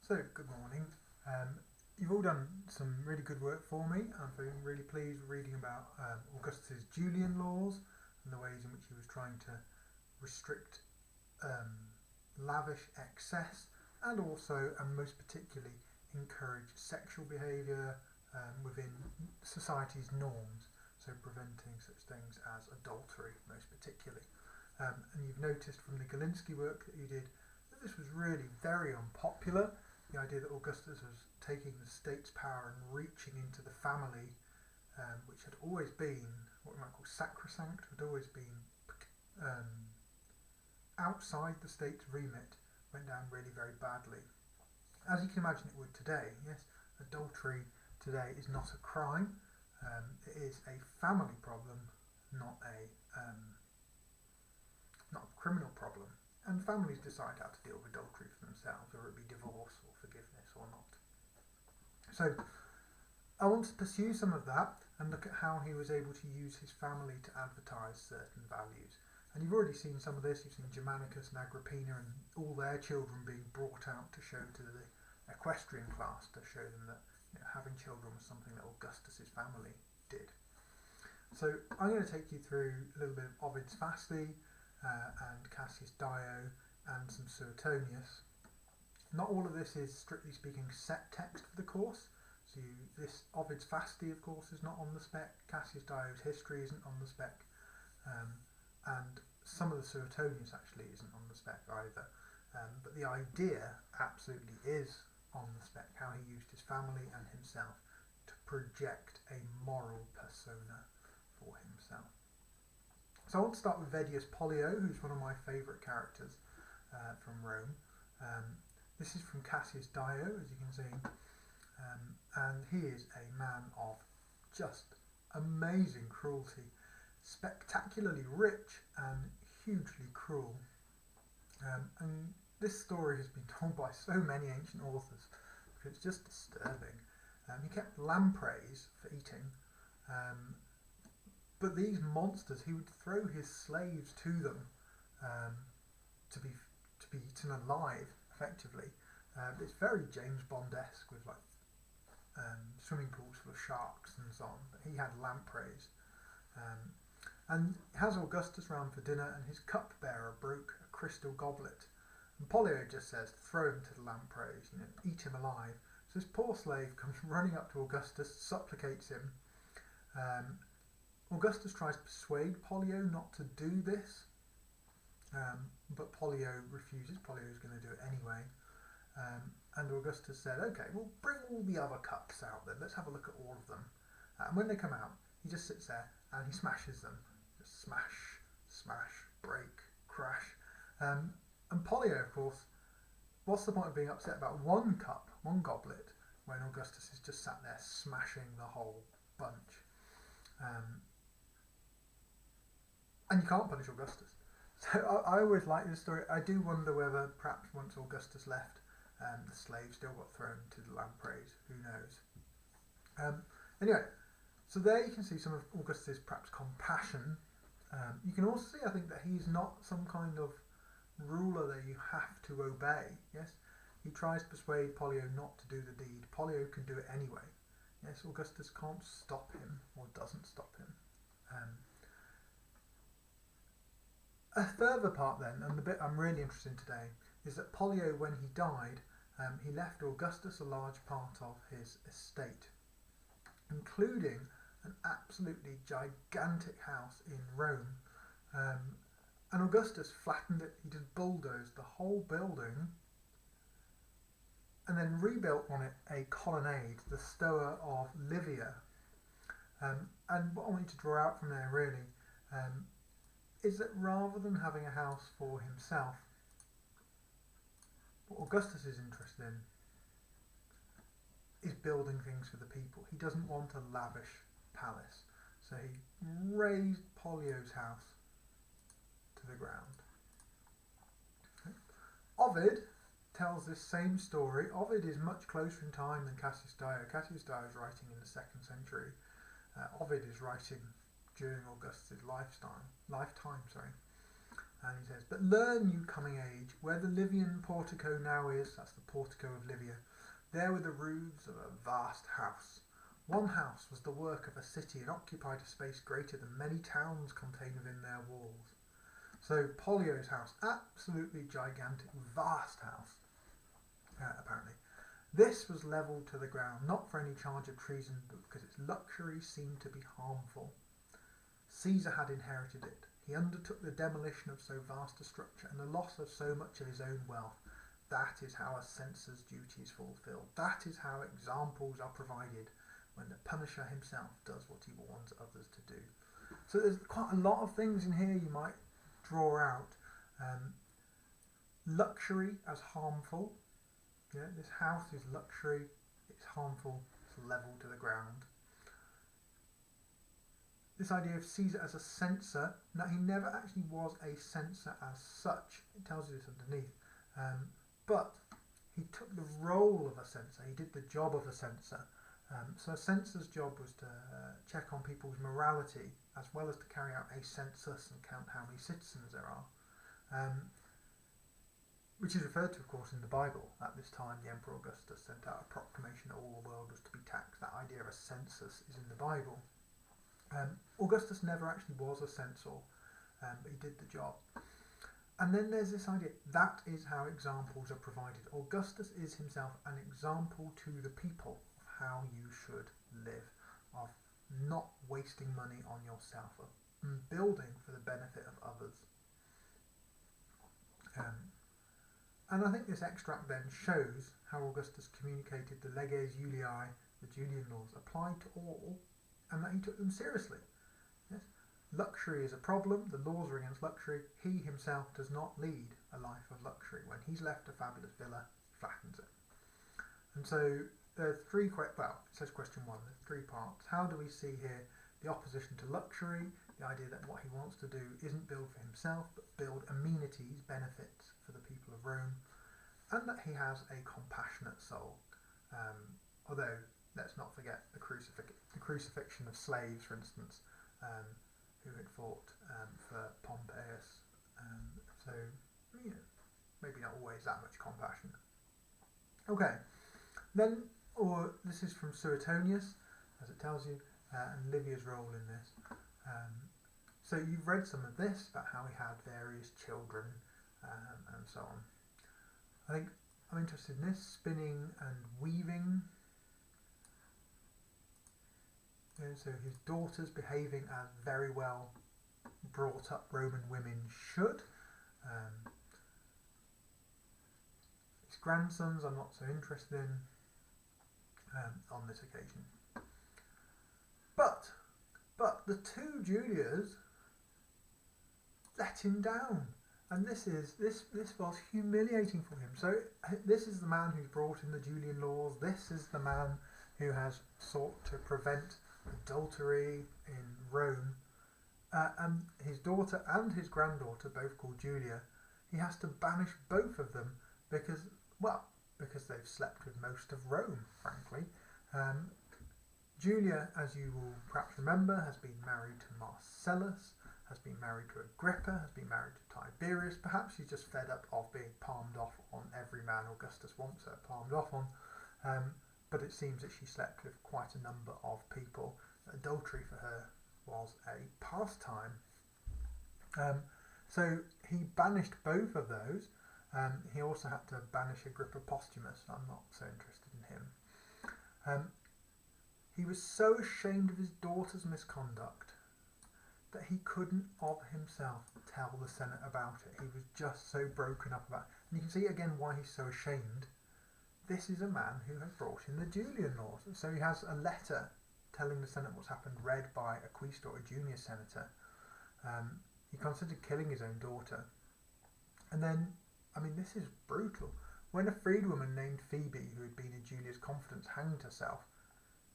So, good morning. You've all done some really good work for me. I'm feeling really pleased reading about Augustus's Julian laws and the ways in which he was trying to restrict um, lavish excess and also, and most particularly, encourage sexual behaviour within society's norms, so preventing such things as adultery, most particularly. And you've noticed from the Galinsky work that you did that this was really very unpopular. The idea that Augustus was taking the state's power and reaching into the family, which had always been what we might call sacrosanct, had always been um, outside the state's remit, went down really very badly. As you can imagine it would today, yes, adultery today is not a crime. It is a family problem, not a criminal problem. And families decide how to deal with adultery for themselves, whether it be divorce or forgiveness or not. So I want to pursue some of that and look at how he was able to use his family to advertise certain values. And you've already seen some of this. You've seen Germanicus and Agrippina and all their children being brought out to show to the equestrian class, to show them that having children was something that Augustus's family did. So I'm going to take you through a little bit of Ovid's Fasti, and Cassius Dio and some Suetonius. Not all of this is strictly speaking set text for the course. So this Ovid's Fasti, of course, is not on the spec. Cassius Dio's history isn't on the spec, and some of the Suetonius actually isn't on the spec either. But the idea absolutely is on the spec, how he used his family and himself to project a moral persona for himself. So I want to start with Vedius Pollio, who's one of my favourite characters from Rome. This is from Cassius Dio, as you can see, and he is a man of just amazing cruelty, spectacularly rich and hugely cruel. And this story has been told by so many ancient authors because it's just disturbing. He kept lampreys for eating. But these monsters, he would throw his slaves to them to be eaten alive, effectively. It's very James Bond-esque with swimming pools full of sharks and so on. But he had lampreys, and has Augustus round for dinner, and his cupbearer broke a crystal goblet. And Pollio just says, "Throw him to the lampreys, eat him alive." So this poor slave comes running up to Augustus, supplicates him. Augustus tries to persuade Pollio not to do this, but Pollio refuses. Pollio is going to do it anyway. And Augustus said, "Okay, well, bring all the other cups out then. Let's have a look at all of them." And when they come out, he just sits there and he smashes them. Just smash, smash, break, crash. And Pollio, of course, what's the point of being upset about one cup, one goblet, when Augustus is just sat there smashing the whole bunch? And you can't punish Augustus. So I always like this story. I do wonder whether perhaps once Augustus left, the slaves still got thrown to the lampreys. Who knows? Anyway, so there you can see some of Augustus's perhaps compassion. You can also see, I think, that he's not some kind of ruler that you have to obey. Yes, he tries to persuade Pollio not to do the deed. Pollio can do it anyway. Yes, Augustus can't stop him or doesn't stop him. A further part then, and the bit I'm really interested in today, is that Pollio, when he died, he left Augustus a large part of his estate, including an absolutely gigantic house in Rome. And Augustus flattened it. He just bulldozed the whole building and then rebuilt on it a colonnade, the Stoa of Livia. And what I want you to draw out from there really is that rather than having a house for himself, what Augustus is interested in is building things for the people. He doesn't want a lavish palace. So he razed Pollio's house to the ground. Okay. Ovid tells this same story. Ovid is much closer in time than Cassius Dio. Cassius Dio is writing in the 2nd century. Ovid is writing during Augustus' lifetime. And he says, "But learn, you coming age, where the Livian portico now is," that's the portico of Livia, "there were the roofs of a vast house. One house was the work of a city and occupied a space greater than many towns contain within their walls." So Pollio's house, absolutely gigantic, vast house, apparently. "This was levelled to the ground, not for any charge of treason, but because its luxuries seemed to be harmful. Caesar had inherited it. He undertook the demolition of so vast a structure and the loss of so much of his own wealth. That is how a censor's duty is fulfilled. That is how examples are provided when the punisher himself does what he warns others to do." So there's quite a lot of things in here you might draw out. Luxury as harmful. Yeah, this house is luxury, it's harmful, it's levelled to the ground. This idea of Caesar as a censor, now he never actually was a censor as such, it tells you this underneath, but he took the role of a censor, he did the job of a censor. So a censor's job was to check on people's morality as well as to carry out a census and count how many citizens there are, which is referred to, of course, in the Bible. At this time, the Emperor Augustus sent out a proclamation that all the world was to be taxed. That idea of a census is in the Bible. Augustus never actually was a censor, but he did the job. And then there's this idea, that is how examples are provided. Augustus is himself an example to the people of how you should live, of not wasting money on yourself, of building for the benefit of others. And I think this extract then shows how Augustus communicated the leges Julii, the Julian laws, applied to all, and that he took them seriously. Yes? Luxury is a problem, the laws are against luxury. He himself does not lead a life of luxury. When he's left a fabulous villa, he flattens it. And so there are three, it says question one, there's three parts. How do we see here the opposition to luxury, the idea that what he wants to do isn't build for himself, but build amenities, benefits for the people of Rome, and that he has a compassionate soul. Although, let's not forget the crucifixion of slaves, for instance, who had fought for Pompeius. So, maybe not always that much compassion. Okay, then, this is from Suetonius, as it tells you, and Livia's role in this. So you've read some of this about how he had various children and so on. I think I'm interested in this, spinning and weaving. And so his daughters behaving as very well brought up Roman women should. His grandsons I'm not so interested in on this occasion. But the two Julias let him down, and this was humiliating for him. So this is the man who's brought in the Julian laws. This is the man who has sought to prevent adultery in Rome, and his daughter and his granddaughter, both called Julia, he has to banish both of them because they've slept with most of Rome, frankly. Julia, as you will perhaps remember, has been married to Marcellus, has been married to Agrippa, has been married to Tiberius. Perhaps she's just fed up of being palmed off on every man Augustus wants her palmed off on. But it seems that she slept with quite a number of people. Adultery for her was a pastime. So he banished both of those. He also had to banish Agrippa Posthumus. I'm not so interested in him. He was so ashamed of his daughter's misconduct that he couldn't of himself tell the Senate about it. He was just so broken up about it. And you can see again why he's so ashamed. This is a man who has brought in the Julian laws. So he has a letter telling the Senate what's happened, read by a quaestor, a junior senator. He considered killing his own daughter. And then, this is brutal. When a freedwoman named Phoebe, who had been in Julia's confidence, hanged herself,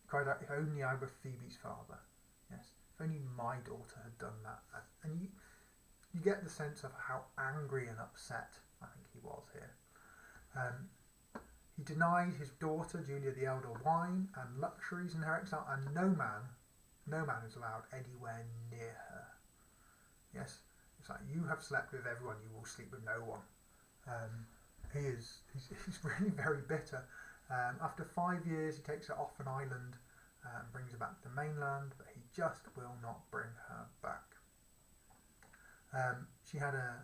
he cried out, "If only I were Phoebe's father." Yes, if only my daughter had done that. And you get the sense of how angry and upset I think he was here. He denied his daughter, Julia the elder, wine and luxuries in her exile, and no man is allowed anywhere near her. Yes, It's like, you have slept with everyone, you will sleep with no one. He's really very bitter. After 5 years, he takes her off an island and brings her back to the mainland, but he just will not bring her back. She had a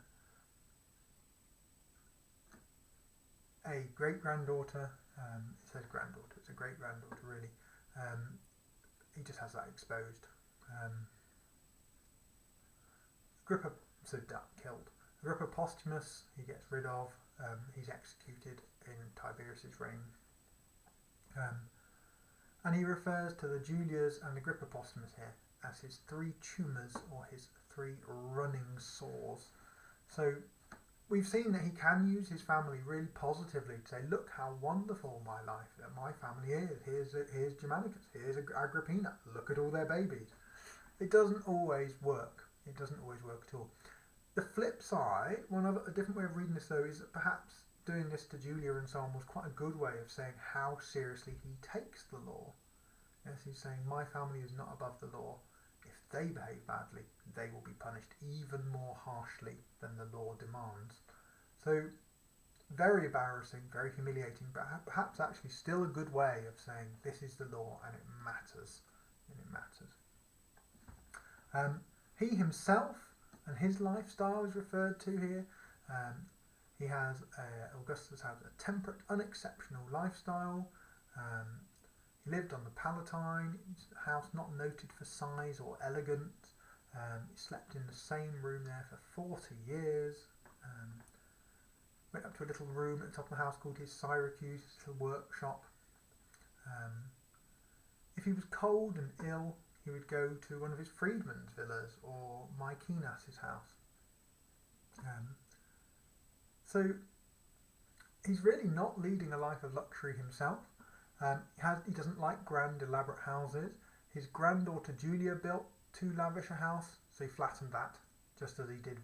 great-granddaughter. It says granddaughter, it's a great-granddaughter really. He just has that exposed. Agrippa, so killed. Agrippa Posthumus, he gets rid of. He's executed in Tiberius's reign. And he refers to the Julias and Agrippa Posthumus here as his 3 tumours, or his 3 running sores. So we've seen that he can use his family really positively to say, look how wonderful my life, my family is. Here's Germanicus, here's Agrippina, look at all their babies. It doesn't always work. It doesn't always work at all. The flip side, a different way of reading this though, is that perhaps doing this to Julia and so on was quite a good way of saying how seriously he takes the law. Yes, he's saying, my family is not above the law. If they behave badly, they will be punished even more harshly than the law demands. So, very embarrassing, very humiliating, but perhaps actually still a good way of saying this is the law and it matters. He himself and his lifestyle is referred to here. Augustus has a temperate, unexceptional lifestyle. He lived on the Palatine, his house not noted for size or elegance. He slept in the same room there for 40 years. Went up to a little room at the top of the house called his Syracuse, his little workshop. If he was cold and ill, he would go to one of his freedmen's villas or Maecenas' house. So he's really not leading a life of luxury himself. He doesn't like grand, elaborate houses. His granddaughter Julia built too lavish a house, so he flattened that, just as he did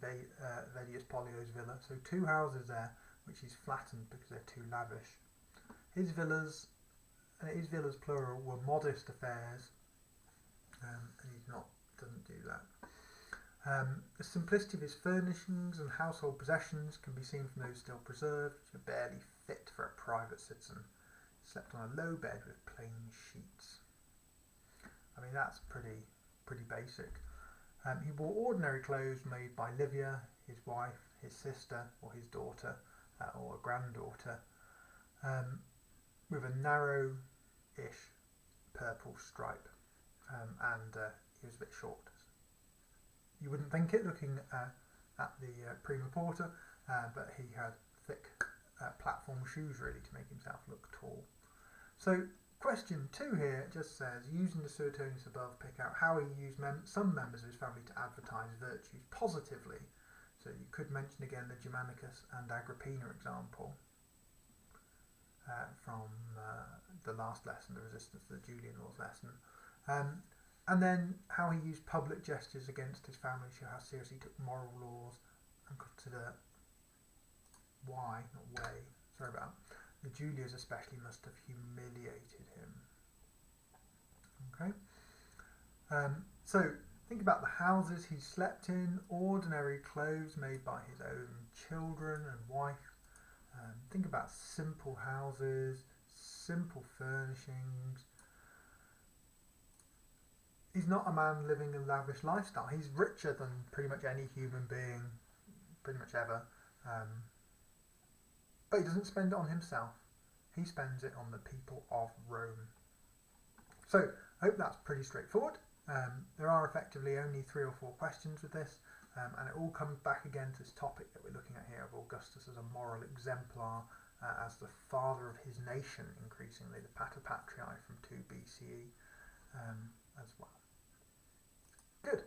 Vedius Pollio's villa. So 2 houses there, which he's flattened because they're too lavish. His villas plural, were modest affairs, and he doesn't do that. The simplicity of his furnishings and household possessions can be seen from those still preserved, which are barely fit for a private citizen. He slept on a low bed with plain sheets. I mean, that's pretty basic. He wore ordinary clothes made by Livia, his wife, his sister, or his daughter, or a granddaughter, with a narrow-ish purple stripe, and he was a bit short. You wouldn't think it looking at the prima porta, but he had thick platform shoes really to make himself look tall. So question 2 here just says, using the Suetonius above, pick out how he used some members of his family to advertise virtues positively. So you could mention again the Germanicus and Agrippina example from the last lesson, the resistance to the Julian laws lesson. And then how he used public gestures against his family, show how seriously he took moral laws, and consider why, not way, sorry about that, the Julias especially must have humiliated him. Okay, so think about the houses he slept in, ordinary clothes made by his own children and wife. Think about simple houses, simple furnishings. He's not a man living a lavish lifestyle. He's richer than pretty much any human being, pretty much ever. But he doesn't spend it on himself. He spends it on the people of Rome. So, I hope that's pretty straightforward. There are effectively only 3 or 4 questions with this, and it all comes back again to this topic that we're looking at here of Augustus as a moral exemplar, as the father of his nation, increasingly, the Pater Patriae from 2 BCE as well. Good.